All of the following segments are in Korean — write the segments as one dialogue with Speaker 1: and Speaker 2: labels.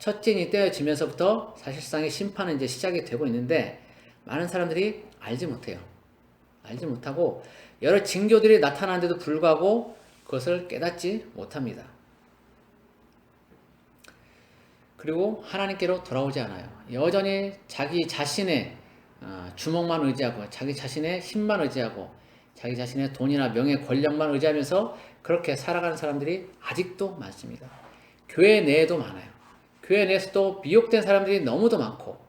Speaker 1: 첫째인이 떼어지면서부터 사실상의 심판은 이제 시작이 되고 있는데 많은 사람들이 알지 못해요. 알지 못하고 여러 징조들이 나타나는데도 불구하고 그것을 깨닫지 못합니다. 그리고 하나님께로 돌아오지 않아요. 여전히 자기 자신의 주먹만 의지하고 자기 자신의 힘만 의지하고 자기 자신의 돈이나 명예, 권력만 의지하면서 그렇게 살아가는 사람들이 아직도 많습니다. 교회 내에도 많아요. 교회 내에서도 미혹된 사람들이 너무도 많고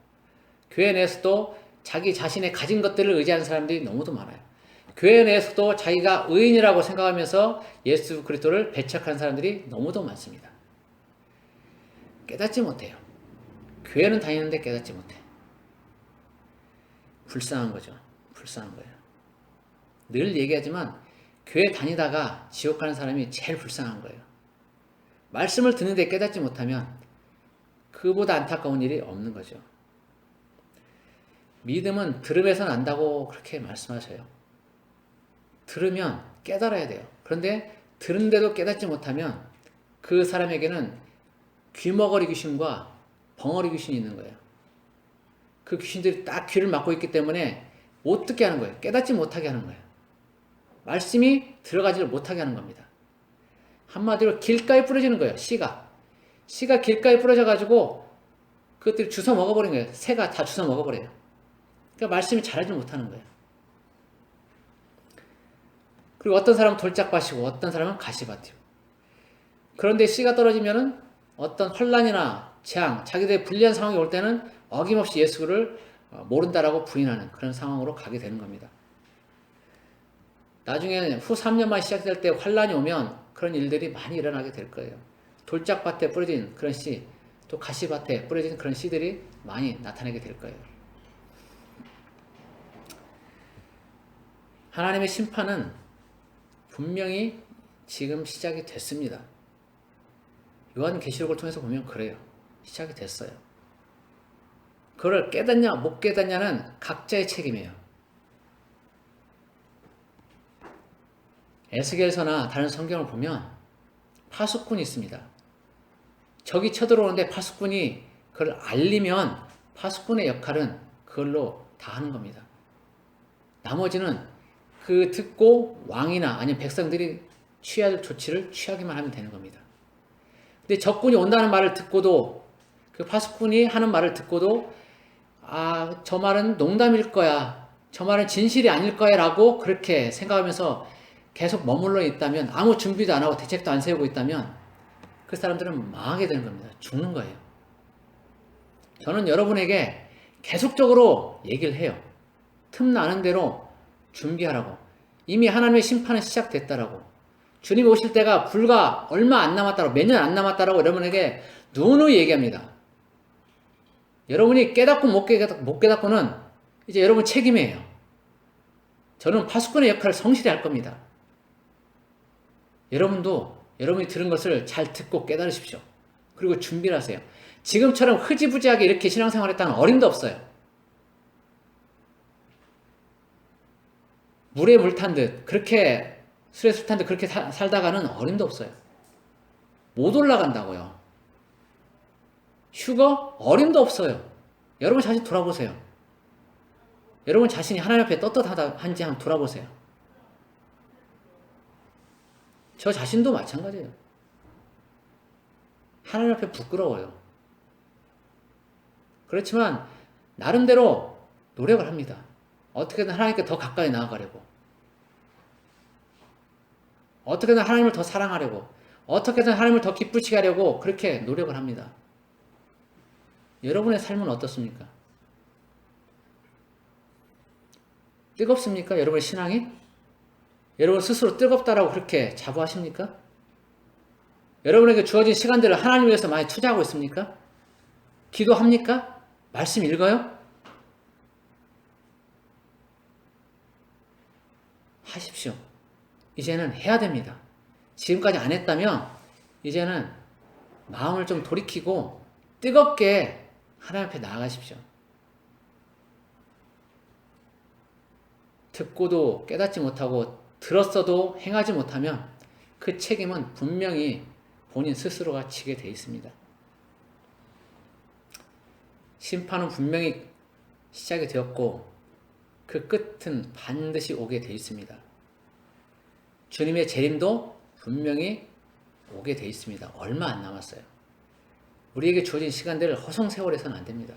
Speaker 1: 교회 내에서도 자기 자신의 가진 것들을 의지하는 사람들이 너무도 많아요. 교회 내에서도 자기가 의인이라고 생각하면서 예수 그리스도를 배척하는 사람들이 너무도 많습니다. 깨닫지 못해요. 교회는 다니는데 깨닫지 못해. 불쌍한 거죠. 불쌍한 거예요. 늘 얘기하지만 교회 다니다가 지옥 가는 사람이 제일 불쌍한 거예요. 말씀을 듣는데 깨닫지 못하면 그보다 안타까운 일이 없는 거죠. 믿음은 들음에서 난다고 그렇게 말씀하셔요. 들으면 깨달아야 돼요. 그런데 들은데도 깨닫지 못하면 그 사람에게는 귀머거리 귀신과 벙어리 귀신이 있는 거예요. 그 귀신들이 딱 귀를 막고 있기 때문에 못 듣게 하는 거예요. 깨닫지 못하게 하는 거예요. 말씀이 들어가지를 못하게 하는 겁니다. 한마디로 길가에 뿌려지는 거예요. 씨가 길가에 뿌려져가지고 그것들이 주워 먹어버린 거예요. 새가 다 주워 먹어버려요. 그러니까 말씀이 자라지 못하는 거예요. 그리고 어떤 사람은 돌짝밭이고 어떤 사람은 가시밭이고 그런데 씨가 떨어지면은 어떤 혼란이나 재앙, 자기들의 불리한 상황이 올 때는 어김없이 예수를 모른다라고 부인하는 그런 상황으로 가게 되는 겁니다. 나중에는 후 3년만 시작될 때 환란이 오면 그런 일들이 많이 일어나게 될 거예요. 돌짝밭에 뿌려진 그런 씨, 또 가시밭에 뿌려진 그런 씨들이 많이 나타나게 될 거예요. 하나님의 심판은 분명히 지금 시작이 됐습니다. 요한계시록을 통해서 보면 그래요. 시작이 됐어요. 그걸 깨닫냐 못 깨닫냐는 각자의 책임이에요. 에스겔서나 다른 성경을 보면 파수꾼이 있습니다. 적이 쳐들어오는데 파수꾼이 그걸 알리면 파수꾼의 역할은 그걸로 다 하는 겁니다. 나머지는 그 듣고 왕이나 아니면 백성들이 취해야 할 조치를 취하기만 하면 되는 겁니다. 근데 적군이 온다는 말을 듣고도 그 파수꾼이 하는 말을 듣고도 저 말은 농담일 거야. 저 말은 진실이 아닐 거야 라고 그렇게 생각하면서 계속 머물러 있다면 아무 준비도 안 하고 대책도 안 세우고 있다면 그 사람들은 망하게 되는 겁니다. 죽는 거예요. 저는 여러분에게 계속적으로 얘기를 해요. 틈나는 대로 준비하라고. 이미 하나님의 심판은 시작됐다라고. 주님이 오실 때가 불과 얼마 안 남았다라고, 몇 년 안 남았다라고 여러분에게 누누이 얘기합니다. 여러분이 깨닫고 못 깨닫고는 이제 여러분 책임이에요. 저는 파수꾼의 역할을 성실히 할 겁니다. 여러분도 여러분이 들은 것을 잘 듣고 깨달으십시오. 그리고 준비를 하세요. 지금처럼 흐지부지하게 이렇게 신앙생활 했다는 어림도 없어요. 물에 물 탄 듯, 그렇게 술에 술 탄 듯 그렇게 살다가는 어림도 없어요. 못 올라간다고요. 휴거? 어림도 없어요. 여러분 자신 돌아보세요. 여러분 자신이 하나님 앞에 떳떳한지 한번 돌아보세요. 저 자신도 마찬가지예요. 하나님 앞에 부끄러워요. 그렇지만 나름대로 노력을 합니다. 어떻게든 하나님께 더 가까이 나아가려고, 어떻게든 하나님을 더 사랑하려고, 어떻게든 하나님을 더 기쁘시게 하려고 그렇게 노력을 합니다. 여러분의 삶은 어떻습니까? 뜨겁습니까? 여러분의 신앙이? 여러분 스스로 뜨겁다라고 그렇게 자부하십니까? 여러분에게 주어진 시간들을 하나님 위해서 많이 투자하고 있습니까? 기도합니까? 말씀 읽어요? 하십시오. 이제는 해야 됩니다. 지금까지 안 했다면 이제는 마음을 좀 돌이키고 뜨겁게 하나님 앞에 나아가십시오. 듣고도 깨닫지 못하고 들었어도 행하지 못하면 그 책임은 분명히 본인 스스로가 지게 돼 있습니다. 심판은 분명히 시작이 되었고 그 끝은 반드시 오게 되어 있습니다. 주님의 재림도 분명히 오게 되어 있습니다. 얼마 안 남았어요. 우리에게 주어진 시간들을 허송세월해서는 안 됩니다.